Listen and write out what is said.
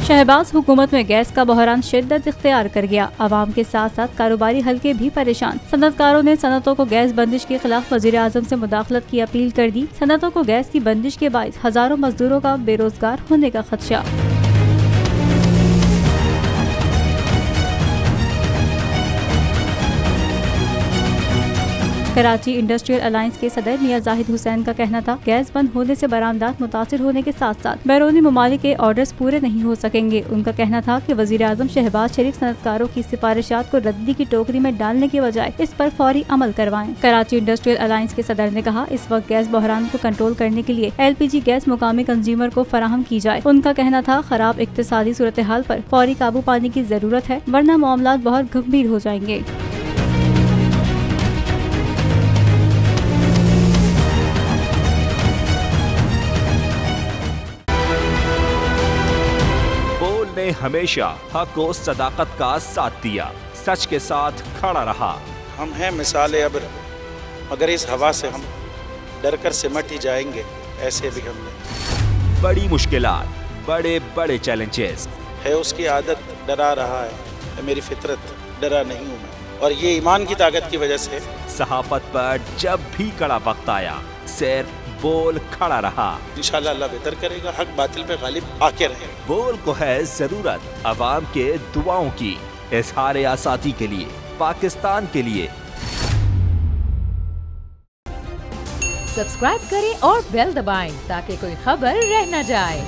शहबाज हुकूमत में गैस का बहरान शिद्दत इख्तियार कर गया। आवाम के साथ साथ कारोबारी हल्के भी परेशान। सनअतकारों ने सनअतों को गैस बंदिश के खिलाफ वजीर आजम से मुदाखलत की अपील कर दी। सनअतों को गैस की बंदिश के बाइस हजारों मजदूरों का बेरोजगार होने का खदशा। कराची इंडस्ट्रियल अलायंस के सदर मियां जाहिद हुसैन का कहना था, गैस बंद होने से बरामदात मुतासिर होने के साथ साथ बैरूनी ममालिक के ऑर्डर्स पूरे नहीं हो सकेंगे। उनका कहना था कि वजीर आजम शहबाज शरीफ सनअतकारों की सिफारिशात को रद्दी की टोकरी में डालने के बजाय इस पर फौरी अमल करवाएं। कराची इंडस्ट्रियल अलायंस के सदर ने कहा, इस वक्त गैस बहरान को कंट्रोल करने के लिए LPG गैस मुकामी कंज्यूमर को फराहम की जाए। उनका कहना था, खराब इक्तिसादी सूरत हाल पर फौरी काबू पाने की जरूरत है, वरना मामलात बहुत गंभीर हो जाएंगे। ने हमेशा हक और सदाकत का साथ दिया, सच के साथ खड़ा रहा। हम हैं मिसाल अब्र, मगर इस हवा से हम डर कर सिमट ही जाएंगे। ऐसे भी हमने बड़ी मुश्किलात, बड़े बड़े चैलेंजेस है, उसकी आदत डरा रहा है, मेरी फितरत डरा नहीं हूँ मैं, और ये ईमान की ताकत की वजह से। सहाफत पर जब भी कड़ा वक्त आया, सिर्फ बोल खड़ा रहा। इंशाल्लाह अल्लाह बेहतर करेगा, हक बातिल पे गालिब आके रहेगा। बोल को है जरूरत अवाम के दुआओं की, इजहार आसाती के लिए, पाकिस्तान के लिए। सब्सक्राइब करें और बेल दबाएं ताकि कोई खबर रह न जाए।